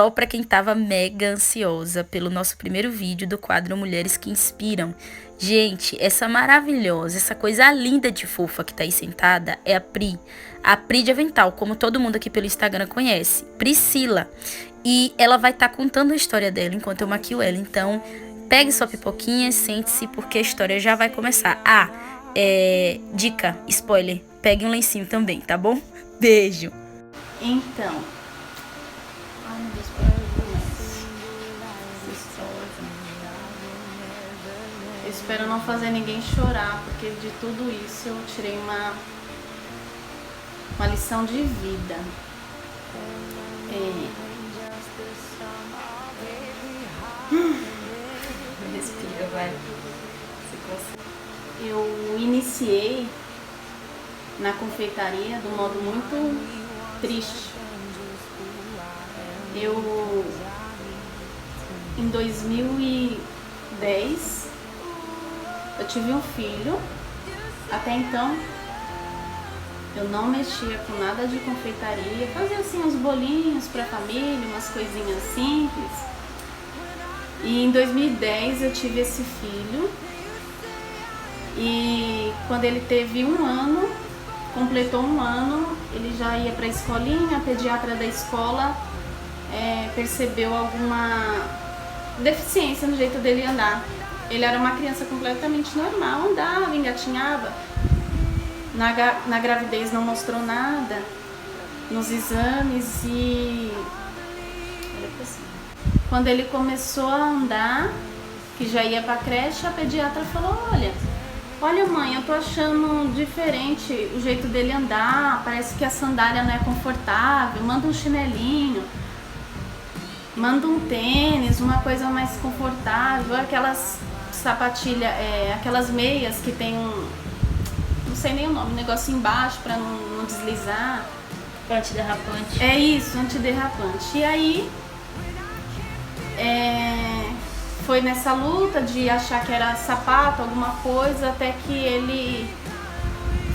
só pra quem tava mega ansiosa pelo nosso primeiro vídeo do quadro Mulheres que Inspiram. Gente, essa maravilhosa, essa coisa linda de fofa que tá aí sentada é a Pri. A Pri de Avental, como todo mundo aqui pelo Instagram conhece. Priscila. E ela vai estar contando a história dela enquanto eu maquio ela. Então, pegue sua pipoquinha, sente-se, porque a história já vai começar. Dica, spoiler, pegue um lencinho também, tá bom? Beijo! Então, ai meu Deus, por onde começa? Eu espero não fazer ninguém chorar, porque de tudo isso eu tirei uma lição de vida. Respira, vai. Eu iniciei na confeitaria de um modo muito triste. Em 2010, eu tive um filho. Até então, eu não mexia com nada de confeitaria. Fazia assim uns bolinhos pra família, umas coisinhas simples. E em 2010 eu tive esse filho. E quando ele teve 1 ano, completou 1 ano, ele já ia para a escolinha. A pediatra da escola percebeu alguma deficiência no jeito dele andar. Ele era uma criança completamente normal, andava, engatinhava. Na gravidez não mostrou nada nos exames e quando ele começou a andar, que já ia para a creche, a pediatra falou: Olha mãe, eu tô achando diferente o jeito dele andar, parece que a sandália não é confortável, manda um chinelinho, manda um tênis, uma coisa mais confortável, aquelas sapatilhas, aquelas meias que tem não sei nem o nome, um negócio embaixo pra não deslizar. Antiderrapante. É isso, antiderrapante. E aí, foi nessa luta de achar que era sapato, alguma coisa, até que ele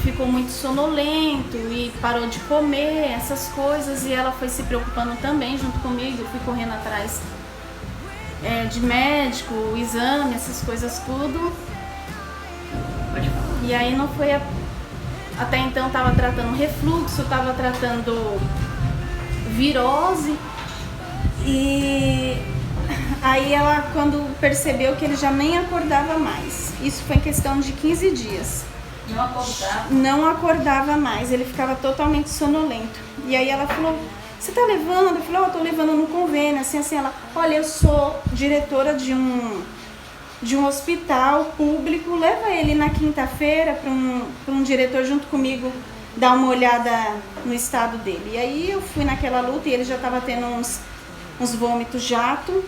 ficou muito sonolento e parou de comer, essas coisas, e ela foi se preocupando também junto comigo. Eu fui correndo atrás de médico, exame, essas coisas tudo. Pode falar. E aí não foi até então estava tratando refluxo, estava tratando virose, e aí ela, quando percebeu que ele já nem acordava mais, isso foi em questão de 15 dias. Não acordava? Não acordava mais, ele ficava totalmente sonolento. E aí ela falou: você tá levando? Eu falei: eu tô levando no convênio, assim, ela: olha, eu sou diretora de um hospital público, leva ele na quinta-feira para um diretor junto comigo dar uma olhada no estado dele. E aí eu fui naquela luta e ele já estava tendo uns vômitos jato,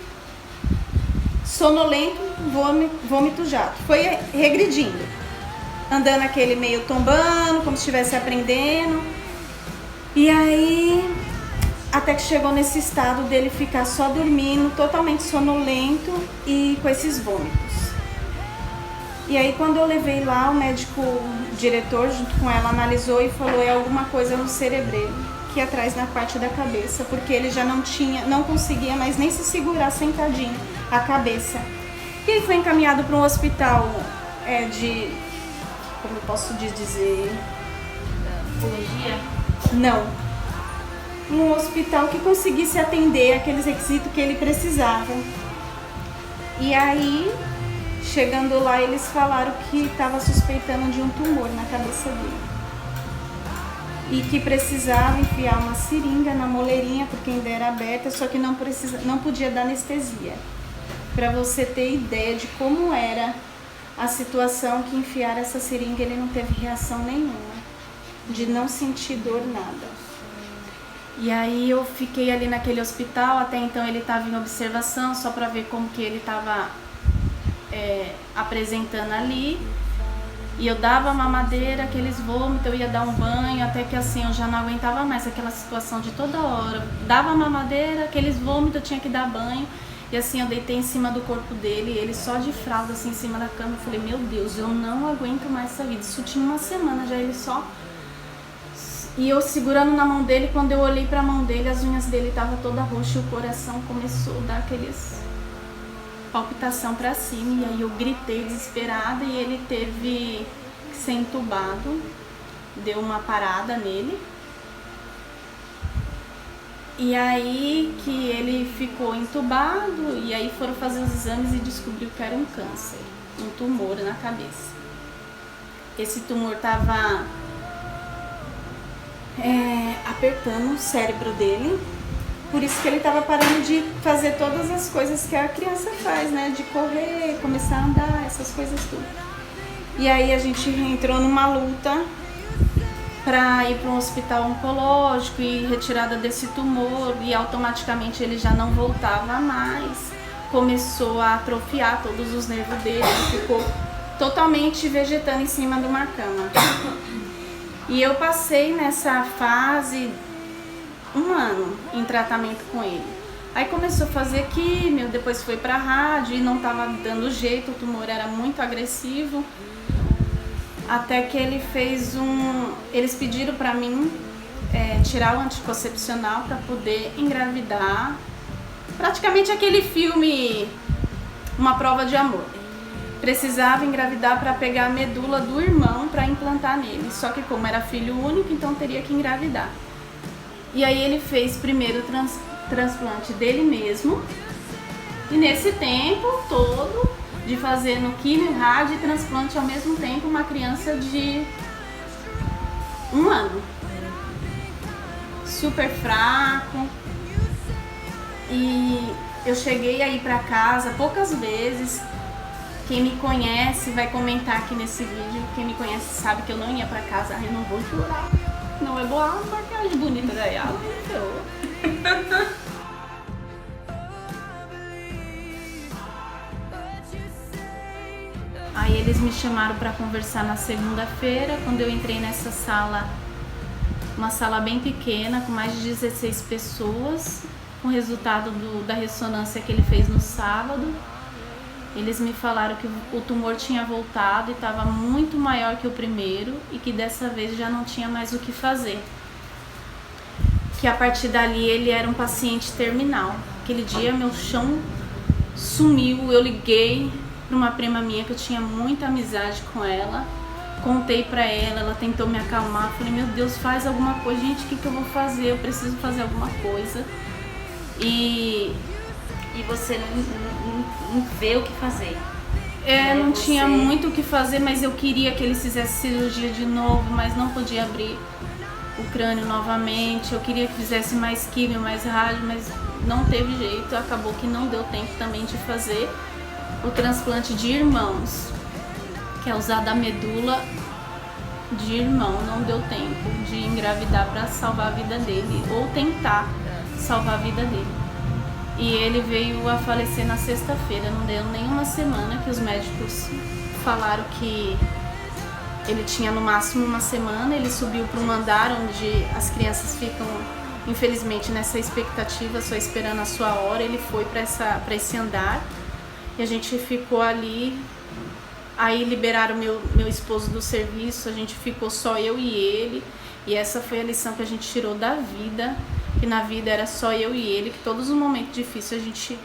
sonolento, vômito jato. Foi regredindo, andando aquele meio tombando, como se estivesse aprendendo. E aí, até que chegou nesse estado dele ficar só dormindo, totalmente sonolento e com esses vômitos. E aí, quando eu levei lá, o médico diretor, junto com ela, analisou e falou: é alguma coisa no cerebelo, que é atrás na parte da cabeça, porque ele já não conseguia mais nem se segurar sentadinho, a cabeça. E ele foi encaminhado para um hospital como eu posso dizer? Oncologia? Não. Um hospital que conseguisse atender aqueles requisitos que ele precisava. E aí, chegando lá, eles falaram que estava suspeitando de um tumor na cabeça dele. E que precisava enfiar uma seringa na moleirinha, porque ainda era aberta, só que não podia dar anestesia. Para você ter ideia de como era a situação, que enfiaram essa seringa, ele não teve reação nenhuma, de não sentir dor, nada. E aí eu fiquei ali naquele hospital. Até então ele estava em observação, só para ver como que ele estava apresentando ali. E eu dava mamadeira, aqueles vômitos, eu ia dar um banho, até que assim eu já não aguentava mais aquela situação de toda hora. Dava mamadeira, aqueles vômitos, eu tinha que dar banho. E assim eu deitei em cima do corpo dele, ele só de fralda assim em cima da cama. Eu falei: meu Deus, eu não aguento mais essa vida. Isso tinha 1 semana já, ele só E eu segurando na mão dele, quando eu olhei pra mão dele, as unhas dele estavam toda roxa e o coração começou a dar aqueles palpitação pra cima. E aí eu gritei desesperada e ele teve que ser entubado. Deu uma parada nele. E aí que ele ficou entubado e aí foram fazer os exames e descobriu que era um câncer, um tumor na cabeça. Esse tumor estava apertando o cérebro dele, por isso que ele estava parando de fazer todas as coisas que a criança faz, né? De correr, começar a andar, essas coisas tudo. E aí a gente entrou numa luta para ir para um hospital oncológico e retirada desse tumor, e automaticamente ele já não voltava mais, começou a atrofiar todos os nervos dele, ele ficou totalmente vegetando em cima de uma cama. E eu passei nessa fase 1 ano em tratamento com ele. Aí começou a fazer químio, depois foi para rádio e não estava dando jeito, o tumor era muito agressivo. Até que ele fez eles pediram para mim tirar o anticoncepcional para poder engravidar. Praticamente aquele filme Uma Prova de Amor. Precisava engravidar para pegar a medula do irmão para implantar nele. Só que como era filho único, então teria que engravidar. E aí ele fez primeiro o transplante dele mesmo. E nesse tempo todo de fazer no químio, rádio e transplante ao mesmo tempo, uma criança de 1 ano. Super fraco. E eu cheguei a ir para casa poucas vezes. Quem me conhece vai comentar aqui nesse vídeo. Quem me conhece sabe que eu não ia para casa. Ai, eu não vou chorar. Não é boa a maquiagem bonita da Yala. Aí eles me chamaram para conversar na segunda-feira, quando eu entrei nessa sala, uma sala bem pequena, com mais de 16 pessoas, com o resultado da ressonância que ele fez no sábado. Eles me falaram que o tumor tinha voltado e estava muito maior que o primeiro e que dessa vez já não tinha mais o que fazer. Que a partir dali ele era um paciente terminal. Aquele dia meu chão sumiu, eu liguei para uma prima minha que eu tinha muita amizade com ela, contei para ela, ela tentou me acalmar, falei, meu Deus, faz alguma coisa, gente, o que eu vou fazer? Eu preciso fazer alguma coisa. E você não vê o que fazer. Não tinha muito o que fazer, mas eu queria que ele fizesse cirurgia de novo, mas não podia abrir o crânio novamente. Eu queria que fizesse mais químio, mais rádio, mas não teve jeito. Acabou que não deu tempo também de fazer o transplante de irmãos, que é usar da medula de irmão. Não deu tempo de engravidar para salvar a vida dele, ou tentar salvar a vida dele. E ele veio a falecer na sexta-feira, não deu nem uma semana que os médicos falaram que ele tinha no máximo 1 semana. Ele subiu para um andar onde as crianças ficam, infelizmente, nessa expectativa, só esperando a sua hora. Ele foi para esse andar e a gente ficou ali. Aí liberaram meu esposo do serviço, a gente ficou só eu e ele. E essa foi a lição que a gente tirou da vida, que na vida era só eu e ele, que todos os momentos difíceis a gente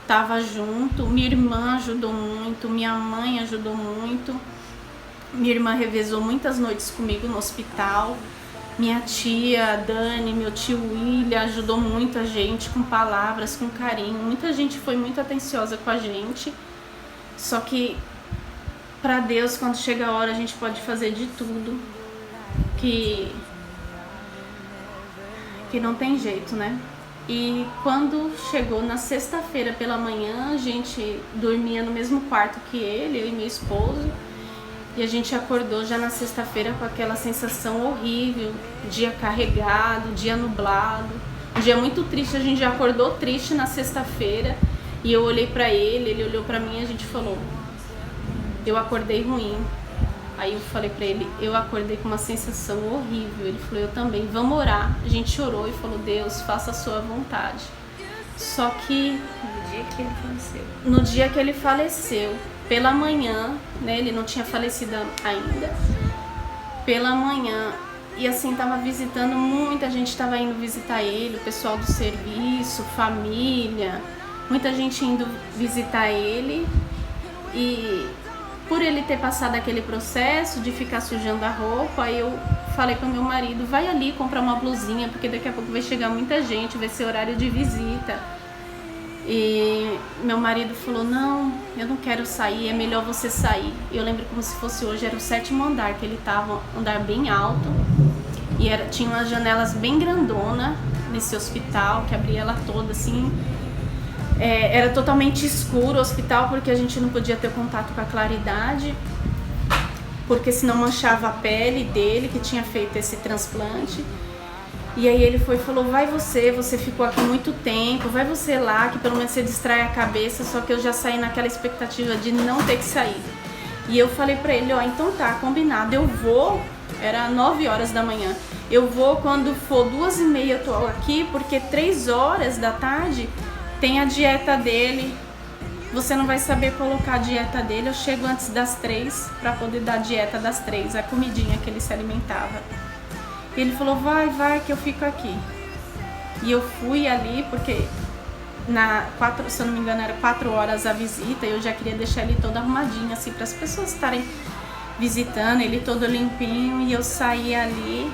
tava junto. Minha irmã ajudou muito, minha mãe ajudou muito. Minha irmã revezou muitas noites comigo no hospital. Minha tia, a Dani, meu tio William ajudou muito a gente com palavras, com carinho. Muita gente foi muito atenciosa com a gente. Só que para Deus, quando chega a hora, a gente pode fazer de tudo. Que não tem jeito, né? E quando chegou na sexta-feira pela manhã, a gente dormia no mesmo quarto que ele, eu e meu esposo. E a gente acordou já na sexta-feira com aquela sensação horrível, dia carregado, dia nublado, um dia muito triste. A gente já acordou triste na sexta-feira e eu olhei pra ele, ele olhou pra mim e a gente falou, eu acordei ruim. Aí eu falei pra ele, eu acordei com uma sensação horrível. Ele falou, eu também, vamos orar. A gente chorou e falou, Deus, faça a sua vontade. Só que no dia que ele faleceu, pela manhã, né, ele não tinha falecido ainda, pela manhã E assim, tava visitando, muita gente tava indo visitar ele, o pessoal do serviço, família, muita gente indo visitar ele. E por ele ter passado aquele processo de ficar sujando a roupa, aí eu falei pro meu marido, vai ali comprar uma blusinha, porque daqui a pouco vai chegar muita gente, vai ser horário de visita. E meu marido falou, não, eu não quero sair, é melhor você sair. Eu lembro como se fosse hoje, era o 7º andar, que ele tava, um andar bem alto. E tinha umas janelas bem grandona nesse hospital, que abria ela toda assim. Era totalmente escuro o hospital, porque a gente não podia ter contato com a claridade, porque senão manchava a pele dele, que tinha feito esse transplante. E aí ele foi e falou, vai você ficou aqui muito tempo, vai você lá, que pelo menos você distrai a cabeça. Só que eu já saí naquela expectativa de não ter que sair. E eu falei pra ele, ó, então tá, combinado, eu vou, era 9 horas da manhã, eu vou quando for 2h30 eu tô aqui, porque 3 horas da tarde tem a dieta dele, você não vai saber colocar a dieta dele, eu chego antes das 3 pra poder dar a dieta das 3, a comidinha que ele se alimentava. E ele falou, vai que eu fico aqui. E eu fui ali, porque se eu não me engano era 4 horas a visita, e eu já queria deixar ele todo arrumadinho, assim, para as pessoas estarem visitando, ele todo limpinho. E eu saí ali,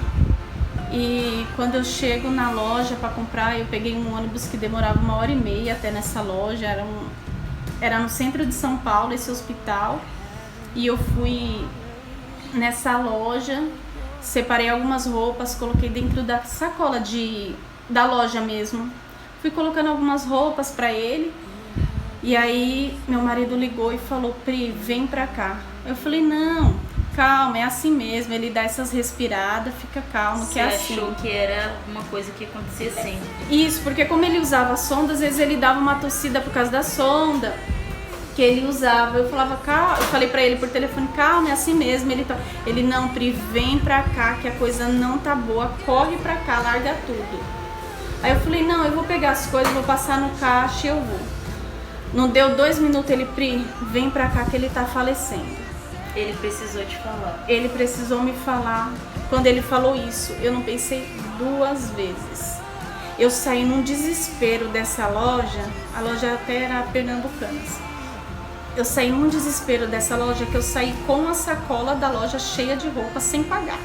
e quando eu chego na loja para comprar, eu peguei um ônibus que demorava 1h30 até nessa loja, era no centro de São Paulo esse hospital. E eu fui nessa loja, separei algumas roupas, coloquei dentro da sacola da loja mesmo. Fui colocando algumas roupas pra ele. E aí meu marido ligou e falou, Pri, vem pra cá. Eu falei, não, calma, é assim mesmo. Ele dá essas respiradas, fica calmo, que é assim. Você achou que era uma coisa que acontecia sempre? Isso, porque como ele usava sonda, às vezes ele dava uma tossida por causa da sonda que ele usava. Eu falava, calma, eu falei pra ele por telefone, calma, é assim mesmo. Ele não, Pri, vem pra cá que a coisa não tá boa, corre pra cá, larga tudo. Aí eu falei, não, eu vou pegar as coisas, vou passar no caixa e eu vou. Não deu 2 minutos, ele, Pri, vem pra cá que ele tá falecendo. Ele precisou te falar? Ele precisou me falar. Quando ele falou isso, eu não pensei 2 vezes. Eu saí num desespero dessa loja, a loja até era pernambucanas. Eu saí num desespero dessa loja, que eu saí com a sacola da loja cheia de roupa sem pagar.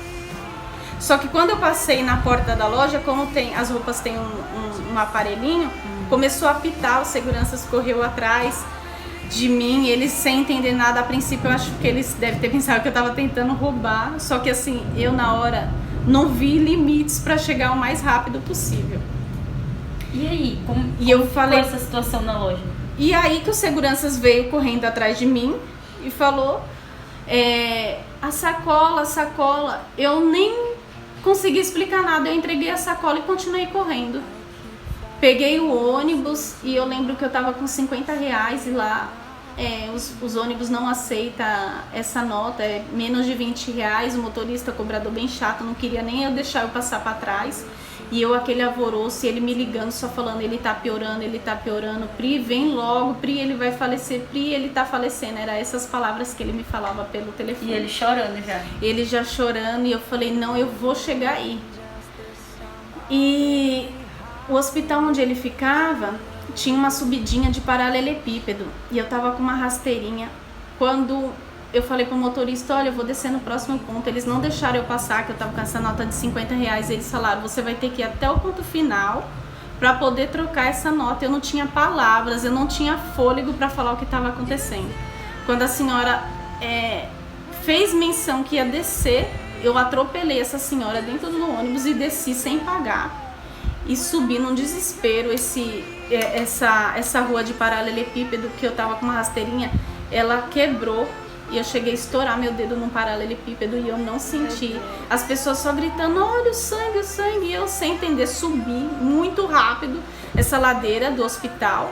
Só que quando eu passei na porta da loja, como as roupas têm um aparelhinho, começou a apitar, os seguranças correu atrás de mim, eles sem entender nada. A princípio eu acho que eles devem ter pensado que eu tava tentando roubar, só que assim, eu na hora não vi limites para chegar o mais rápido possível. E aí, como eu falei essa situação na loja? E aí que os seguranças veio correndo atrás de mim e falou, a sacola, eu nem consegui explicar nada, eu entreguei a sacola e continuei correndo. Peguei o ônibus e eu lembro que eu tava com R$50 e lá os ônibus não aceitam essa nota, é menos de R$20. O motorista, cobrador bem chato, não queria nem eu deixar eu passar para trás. E eu, aquele alvoroço, e ele me ligando, só falando, ele tá piorando, Pri, vem logo, Pri, ele vai falecer, Pri, ele tá falecendo. Era essas palavras que ele me falava pelo telefone. E ele chorando já? Ele já chorando, e eu falei, não, eu vou chegar aí. E o hospital onde ele ficava tinha uma subidinha de paralelepípedo, e eu tava com uma rasteirinha. Quando eu falei pro motorista, olha, eu vou descer no próximo ponto. Eles não deixaram eu passar, que eu tava com essa nota de R$50. Eles falaram, você vai ter que ir até o ponto final para poder trocar essa nota. Eu não tinha palavras, eu não tinha fôlego para falar o que estava acontecendo. Quando a senhora fez menção que ia descer, eu atropelei essa senhora dentro do ônibus e desci sem pagar. E subi num desespero. Essa rua de paralelepípedo, que eu tava com uma rasteirinha, ela quebrou. E eu cheguei a estourar meu dedo num paralelepípedo e eu não senti. As pessoas só gritando, olha o sangue, e eu sem entender, subi muito rápido essa ladeira do hospital.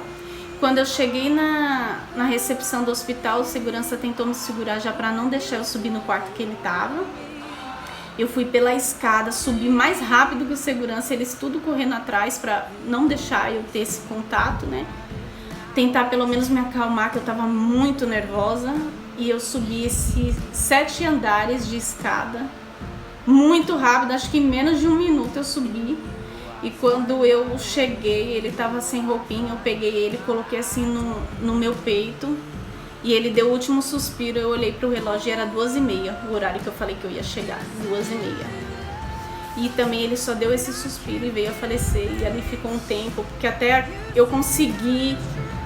Quando eu cheguei na recepção do hospital, o segurança tentou me segurar já para não deixar eu subir no quarto que ele tava. Eu fui pela escada, subi mais rápido que o segurança, eles tudo correndo atrás para não deixar eu ter esse contato, né? Tentar pelo menos me acalmar, que eu tava muito nervosa. E eu subi esses 7 andares de escada muito rápido, acho que em menos de 1 minuto eu subi. E quando eu cheguei, ele tava sem roupinha, eu peguei ele, coloquei assim no meu peito. E ele deu o último suspiro, eu olhei pro relógio e era 2h30, o horário que eu falei que eu ia chegar, 2h30. E também ele só deu esse suspiro e veio a falecer. E ali ficou um tempo, porque até eu consegui.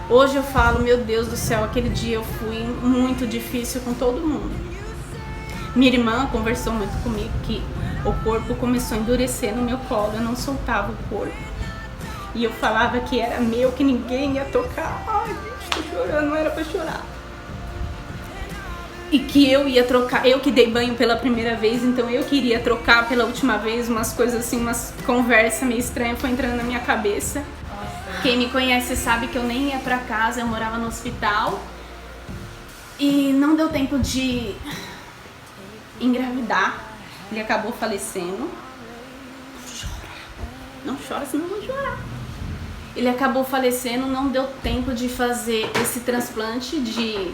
Hoje eu falo, meu Deus do céu, aquele dia eu fui muito difícil com todo mundo. Minha irmã conversou muito comigo que o corpo começou a endurecer no meu colo, eu não soltava o corpo. E eu falava que era meu, que ninguém ia tocar. Ai, gente, tô chorando, não era pra chorar. E que eu ia trocar, eu que dei banho pela primeira vez, então eu queria trocar pela última vez, umas coisas assim, umas conversas meio estranhas foi entrando na minha cabeça. Quem me conhece sabe que eu nem ia pra casa, eu morava no hospital. E não deu tempo de engravidar, ele acabou falecendo. Não chora, senão eu vou chorar. Ele acabou falecendo, não deu tempo de fazer esse transplante de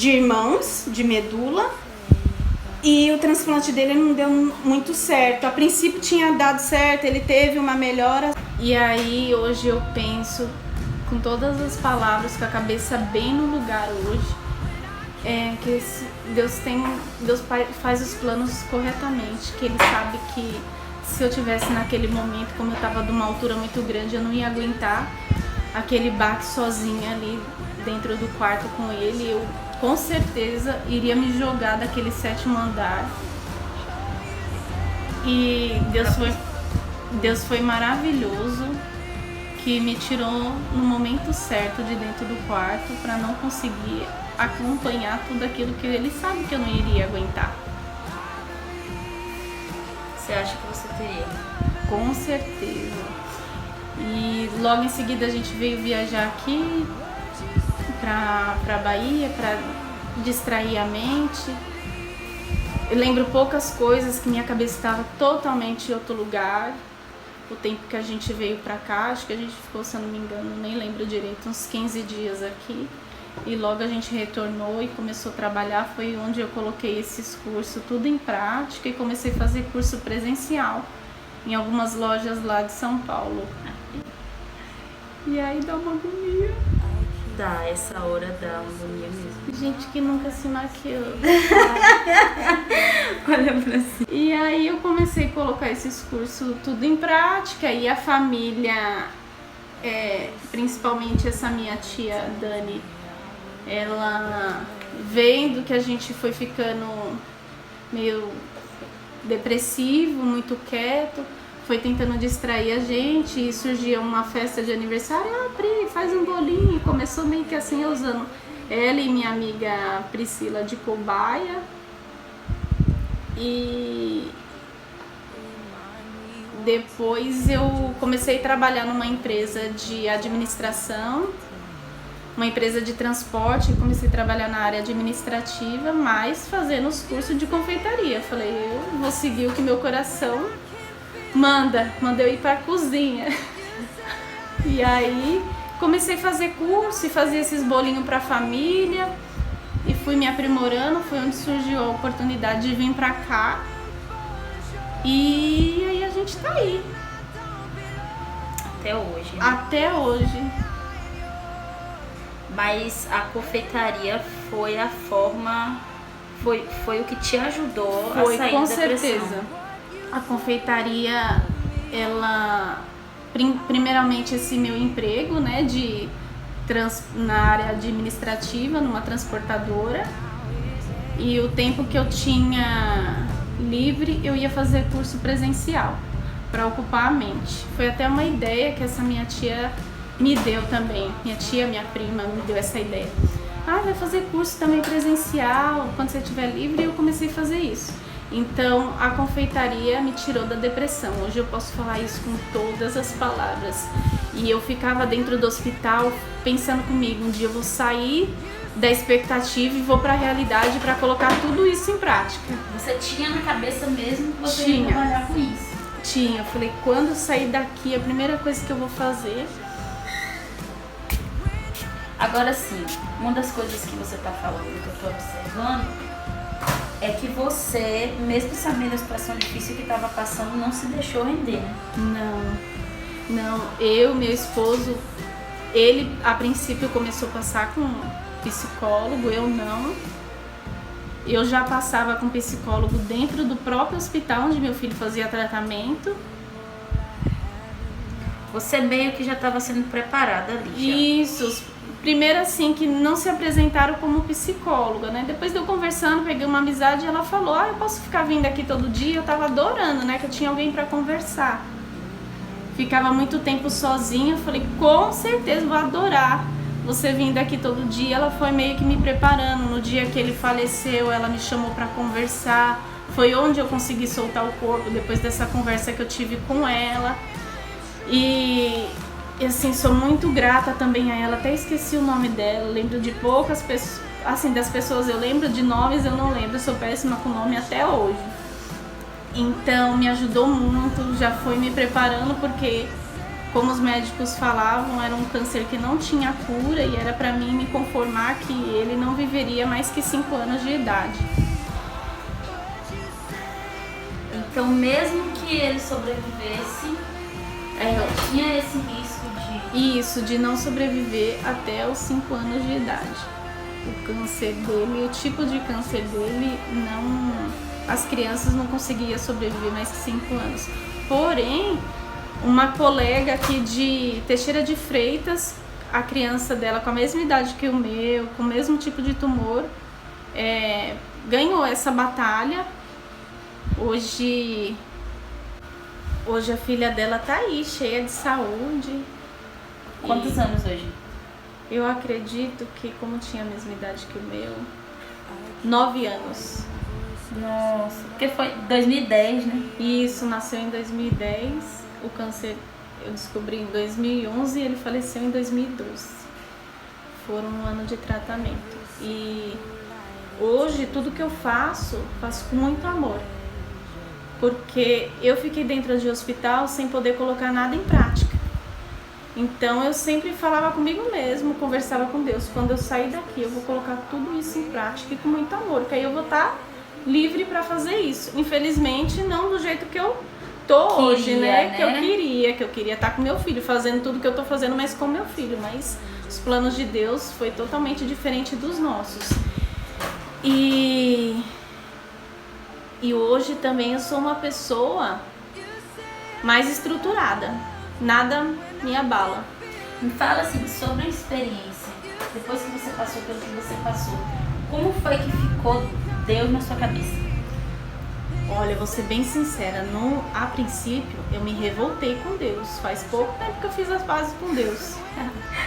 irmãos, de medula. E o transplante dele não deu muito certo. A princípio tinha dado certo, ele teve uma melhora. E aí hoje eu penso, com todas as palavras, com a cabeça bem no lugar hoje, que Deus faz os planos corretamente, que Ele sabe que se eu tivesse naquele momento, como eu estava de uma altura muito grande, eu não ia aguentar aquele baque sozinha ali dentro do quarto com ele. Eu com certeza iria me jogar daquele 7º andar. E Deus foi maravilhoso, que me tirou no momento certo de dentro do quarto para não conseguir acompanhar tudo aquilo que ele sabe que eu não iria aguentar. Você acha que você teria? Com certeza. E logo em seguida a gente veio viajar aqui pra Bahia, pra distrair a mente. Eu lembro poucas coisas, que minha cabeça estava totalmente em outro lugar. O tempo que a gente veio pra cá, acho que a gente ficou, se eu não me engano, nem lembro direito, uns 15 dias aqui. E logo a gente retornou e começou a trabalhar. Foi onde eu coloquei esses cursos tudo em prática e comecei a fazer curso presencial em algumas lojas lá de São Paulo. E aí dá uma agonia. Dá, essa hora dá uma agonia mesmo. Gente que nunca se maquiou. Olha pra si. E aí eu comecei a colocar esses cursos tudo em prática. E a família, principalmente essa minha tia Dani, ela vendo que a gente foi ficando meio depressivo, muito quieto, foi tentando distrair a gente, e surgia uma festa de aniversário, Pri, faz um bolinho. Começou meio que assim, usando ela e minha amiga Priscila de cobaia. E depois eu comecei a trabalhar numa empresa de administração, uma empresa de transporte, e comecei a trabalhar na área administrativa, mas fazendo os cursos de confeitaria. Falei, eu vou seguir o que meu coração manda eu ir pra cozinha. E aí comecei a fazer curso e fazer esses bolinhos pra família e fui me aprimorando. Foi onde surgiu a oportunidade de vir pra cá. E aí a gente tá aí. Até hoje. Né? Até hoje. Mas a confeitaria foi a forma, foi o que te ajudou a sair com da certeza. depressão. A confeitaria, ela, primeiramente esse meu emprego, né, na área administrativa, numa transportadora, e o tempo que eu tinha livre, eu ia fazer curso presencial para ocupar a mente. Foi até uma ideia que essa minha tia me deu também, minha prima me deu essa ideia. Vai fazer curso também presencial, quando você estiver livre, e eu comecei a fazer isso. Então, a confeitaria me tirou da depressão. Hoje eu posso falar isso com todas as palavras. E eu ficava dentro do hospital pensando comigo, um dia eu vou sair da expectativa e vou para a realidade para colocar tudo isso em prática. Você tinha na cabeça mesmo que você Tinha. ia trabalhar com isso? Tinha. Eu falei, quando eu sair daqui, a primeira coisa que eu vou fazer... Agora sim, uma das coisas que você tá falando, que eu tô observando, é que você, mesmo sabendo a situação difícil que estava passando, não se deixou render, né? Não, meu esposo, ele a princípio começou a passar com psicólogo, eu não. Eu já passava com psicólogo dentro do próprio hospital onde meu filho fazia tratamento. Você meio que já estava sendo preparada ali. Isso. Primeiro assim, que não se apresentaram como psicóloga, né? Depois de eu conversando, peguei uma amizade e ela falou, eu posso ficar vindo aqui todo dia? Eu tava adorando, né? Que eu tinha alguém pra conversar. Ficava muito tempo sozinha, eu falei, com certeza vou adorar você vindo aqui todo dia. Ela foi meio que me preparando. No dia que ele faleceu, ela me chamou pra conversar. Foi onde eu consegui soltar o corpo, depois dessa conversa que eu tive com ela. E assim, sou muito grata também a ela, até esqueci o nome dela, lembro de poucas pessoas, assim, das pessoas eu lembro, de nomes eu não lembro, eu sou péssima com nome até hoje. Então me ajudou muito, já foi me preparando, porque como os médicos falavam, era um câncer que não tinha cura e era pra mim me conformar que ele não viveria mais que 5 anos de idade. Então mesmo que ele sobrevivesse, tinha esse risco de não sobreviver até os 5 anos de idade. O câncer dele, o tipo de câncer dele, as crianças não conseguiam sobreviver mais que 5 anos. Porém, uma colega aqui de Teixeira de Freitas, a criança dela com a mesma idade que o meu, com o mesmo tipo de tumor, ganhou essa batalha. Hoje a filha dela tá aí, cheia de saúde. Quantos anos hoje? Eu acredito que, como tinha a mesma idade que o meu, 9 anos. Nossa, porque foi 2010, né? Isso, nasceu em 2010. O câncer eu descobri em 2011 e ele faleceu em 2012. Foram um ano de tratamento. E hoje, tudo que eu faço com muito amor. Porque eu fiquei dentro de hospital sem poder colocar nada em prática. Então eu sempre falava comigo mesmo, conversava com Deus. Quando eu sair daqui, eu vou colocar tudo isso em prática e com muito amor, que aí eu vou estar livre para fazer isso. Infelizmente, não do jeito que eu tô hoje, né? Que eu queria estar com meu filho, fazendo tudo que eu tô fazendo, mas com meu filho. Mas os planos de Deus foi totalmente diferente dos nossos. E hoje também eu sou uma pessoa mais estruturada. Nada me abala. Me fala assim, sobre a experiência, depois que você passou pelo que você passou, como foi que ficou Deus na sua cabeça? Olha, eu vou ser bem sincera, a princípio eu me revoltei com Deus. Faz pouco tempo que eu fiz as pazes com Deus.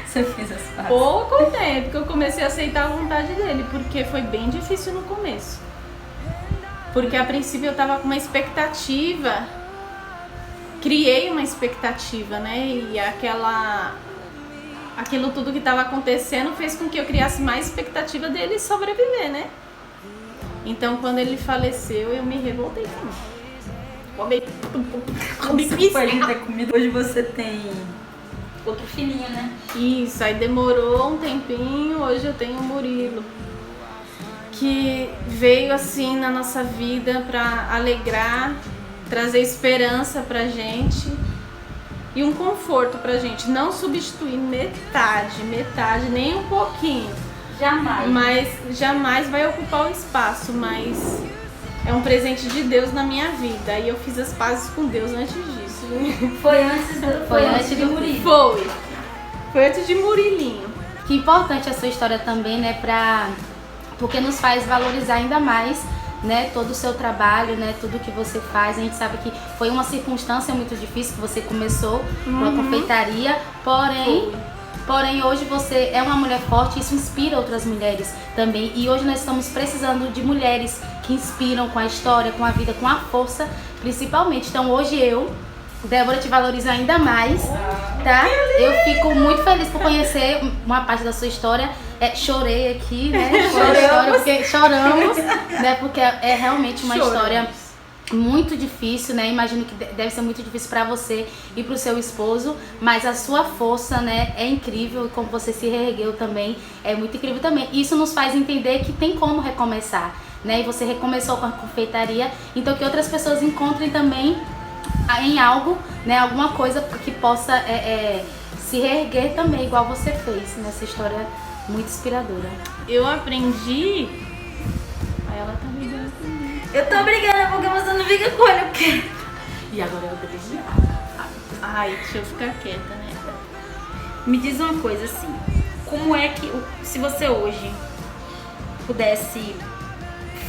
Você fez as pazes? Pouco tempo que eu comecei a aceitar a vontade dele, porque foi bem difícil no começo. Porque a princípio eu tava com uma expectativa, criei uma expectativa, né? E aquilo tudo que estava acontecendo fez com que eu criasse mais expectativa dele sobreviver, né? Então, quando ele faleceu, eu me revoltei também. Depois de ter comido, hoje você tem outro filhinho, né? Isso, aí demorou um tempinho, hoje eu tenho o Murilo, que veio assim na nossa vida para alegrar, trazer esperança pra gente e um conforto pra gente, não substituir metade, nem um pouquinho. Jamais. Mas jamais vai ocupar o espaço, mas é um presente de Deus na minha vida. E eu fiz as pazes com Deus antes disso. Foi antes de Murilo. Foi antes de Murilinho. Que importante a sua história também, né, porque nos faz valorizar ainda mais, né, todo o seu trabalho, né, tudo que você faz. A gente sabe que foi uma circunstância muito difícil que você começou com a confeitaria, porém hoje você é uma mulher forte, isso inspira outras mulheres também. E hoje nós estamos precisando de mulheres que inspiram com a história, com a vida, com a força, principalmente. Então hoje Débora, te valorizo ainda mais, tá? Eu fico muito feliz por conhecer uma parte da sua história. Chorei aqui, né? Choramos, né? Porque é realmente uma história muito difícil, né? Imagino que deve ser muito difícil para você e para o seu esposo, mas a sua força, né, é incrível, e como você se reergueu também, é muito incrível também. Isso nos faz entender que tem como recomeçar, né? E você recomeçou com a confeitaria, então que outras pessoas encontrem também em algo, né? Alguma coisa que possa se reerguer também, igual você fez nessa história muito inspiradora. Eu aprendi... Aí ela tá brigando comigo. Eu tô brigando porque você não fica com olho quieto. E agora eu deveria. Ai, deixa eu ficar quieta, né? Me diz uma coisa assim, como é que, se você hoje pudesse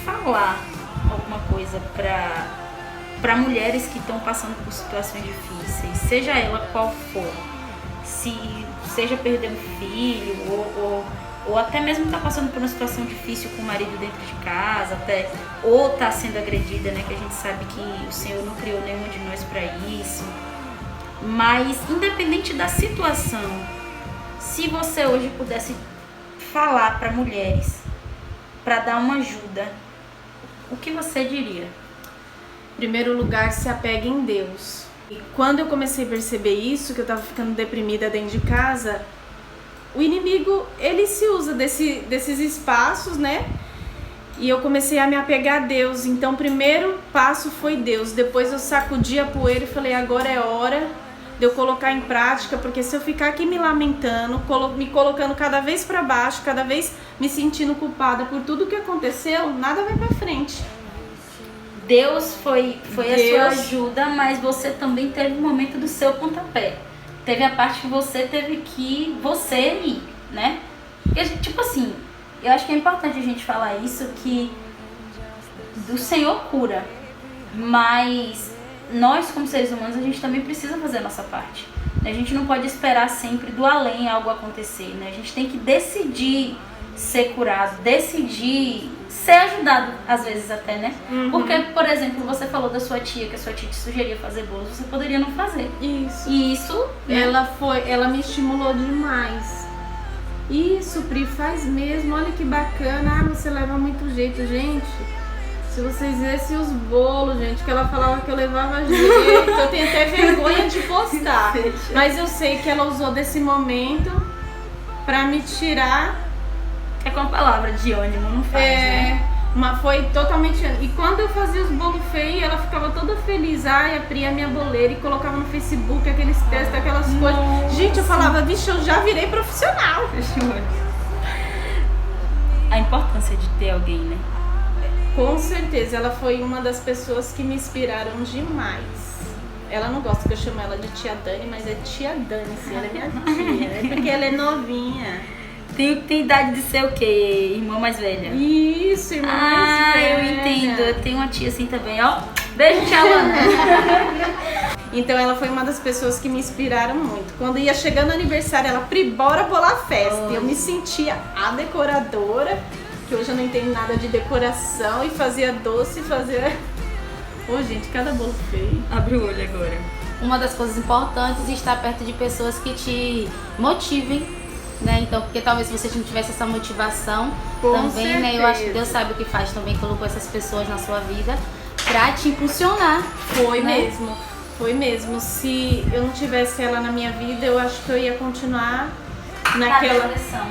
falar alguma coisa para mulheres que estão passando por situações difíceis, seja ela qual for, seja perder um filho ou até mesmo tá passando por uma situação difícil com o marido dentro de casa, ou tá sendo agredida, né, que a gente sabe que o Senhor não criou nenhuma de nós para isso. Mas independente da situação, se você hoje pudesse falar para mulheres, para dar uma ajuda, o que você diria? Em primeiro lugar, se apegue em Deus. E quando eu comecei a perceber isso, que eu tava ficando deprimida dentro de casa, o inimigo, ele se usa desses espaços, né? E eu comecei a me apegar a Deus. Então o primeiro passo foi Deus. Depois eu sacudi a poeira e falei, agora é hora de eu colocar em prática, porque se eu ficar aqui me lamentando, me colocando cada vez para baixo, cada vez me sentindo culpada por tudo que aconteceu, nada vai para frente. Deus foi a sua ajuda, mas você também teve um momento do seu pontapé. Teve a parte que você teve que ir, né? Porque, tipo assim, eu acho que é importante a gente falar isso, que do Senhor cura, mas nós, como seres humanos, a gente também precisa fazer a nossa parte. A gente não pode esperar sempre do além algo acontecer, né? A gente tem que decidir ser curado, decidir ser ajudado, às vezes até, né? Uhum. Porque, por exemplo, você falou da sua tia, que a sua tia te sugeria fazer bolos, você poderia não fazer. Isso. E isso, né? Ela me estimulou demais. Isso, Pri, faz mesmo, olha que bacana. Ah, você leva muito jeito, gente. Se vocês vissem os bolos, gente, que ela falava que eu levava jeito, eu tenho até vergonha de postar. Mas eu sei que ela usou desse momento pra me tirar. É com a palavra de ânimo, não faz, né? Mas foi totalmente... E quando eu fazia os bolos feios, ela ficava toda feliz. Ai, abria a minha boleira e colocava no Facebook aqueles textos, aquelas coisas. Gente, eu falava, vixe, eu já virei profissional. A importância de ter alguém, né? Com certeza, ela foi uma das pessoas que me inspiraram demais. Ela não gosta que eu chamo ela de tia Dani, mas é tia Dani, sim, ela é minha tia, né? Porque ela é novinha. Tem idade de ser o quê? Irmã mais velha? Isso, irmã mais velha. Eu entendo. Eu tenho uma tia assim também, ó. Beijo, tia Lana. Então ela foi uma das pessoas que me inspiraram muito. Quando ia chegando o aniversário, ela, Pri, bora bolar festa. Eu me sentia a decoradora, que hoje eu não entendo nada de decoração, e fazia doce, Ô, gente, cada bolo feio. Abre o olho agora. Uma das coisas importantes é estar perto de pessoas que te motivem, né? Então, porque talvez você não tivesse essa motivação também, certeza. né? Eu acho que Deus sabe o que faz também, colocou essas pessoas na sua vida pra te impulsionar. Foi, né? mesmo, foi mesmo. Se eu não tivesse ela na minha vida, eu acho que eu ia continuar naquela... depressão.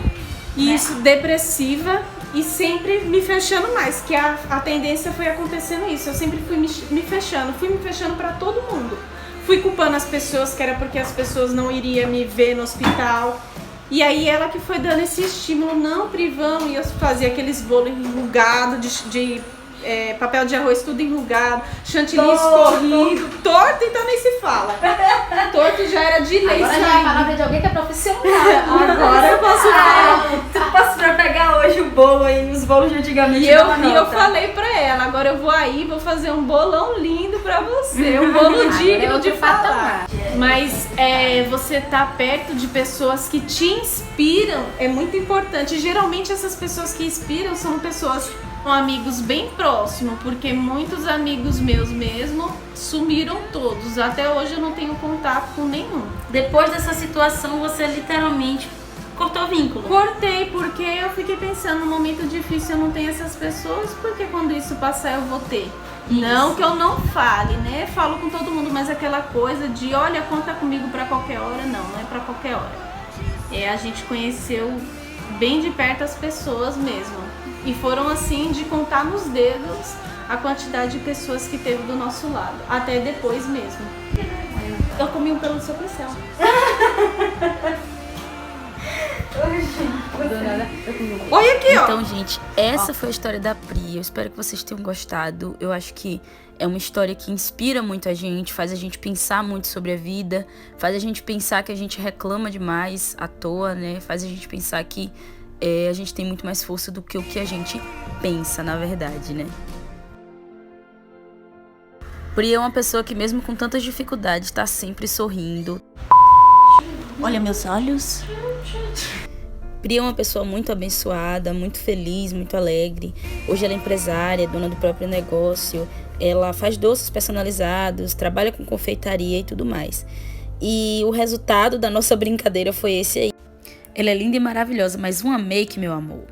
Isso, depressiva. E sempre me fechando mais, que a tendência foi acontecendo isso. Eu sempre fui me fechando pra todo mundo. Fui culpando as pessoas, que era porque as pessoas não iriam me ver no hospital. E aí ela que foi dando esse estímulo, não, Pri, vamos. E eu fazia aqueles bolos enrugados, de papel de arroz tudo enrugado, chantilly escorrido, torto, então nem se fala. Torto já era de lei. Agora já é a palavra de alguém que é profissional. Agora eu posso Tu posso pra pegar hoje o bolo aí, os bolos de antigamente. E eu falei pra ela, agora eu vou fazer um bolão lindo pra você, um bolo digno de falar. Mas você tá perto de pessoas que te inspiram é muito importante. Geralmente essas pessoas que inspiram são pessoas com amigos bem próximos, porque muitos amigos meus mesmo sumiram todos. Até hoje eu não tenho contato com nenhum. Depois dessa situação, você literalmente cortou o vínculo. Cortei, porque eu fiquei pensando, no momento difícil eu não tenho essas pessoas, porque quando isso passar eu vou ter. Isso. Não que eu não fale, né? Falo com todo mundo, mas aquela coisa de, olha, conta comigo pra qualquer hora, não é pra qualquer hora. A gente conheceu bem de perto as pessoas mesmo. E foram assim de contar nos dedos a quantidade de pessoas que teve do nosso lado, até depois mesmo. Eu comi um pelo do seu pincel. Olha aqui, ó. Então, gente, essa foi a história da Pri. Eu espero que vocês tenham gostado. Eu acho que é uma história que inspira muito a gente, faz a gente pensar muito sobre a vida, faz a gente pensar que a gente reclama demais à toa, né? Faz a gente pensar que a gente tem muito mais força do que o que a gente pensa, na verdade, né? Pri é uma pessoa que mesmo com tantas dificuldades tá sempre sorrindo. Olha meus olhos. Pri é uma pessoa muito abençoada, muito feliz, muito alegre. Hoje ela é empresária, dona do próprio negócio. Ela faz doces personalizados, trabalha com confeitaria e tudo mais. E o resultado da nossa brincadeira foi esse aí. Ela é linda e maravilhosa, mas uma make, meu amor.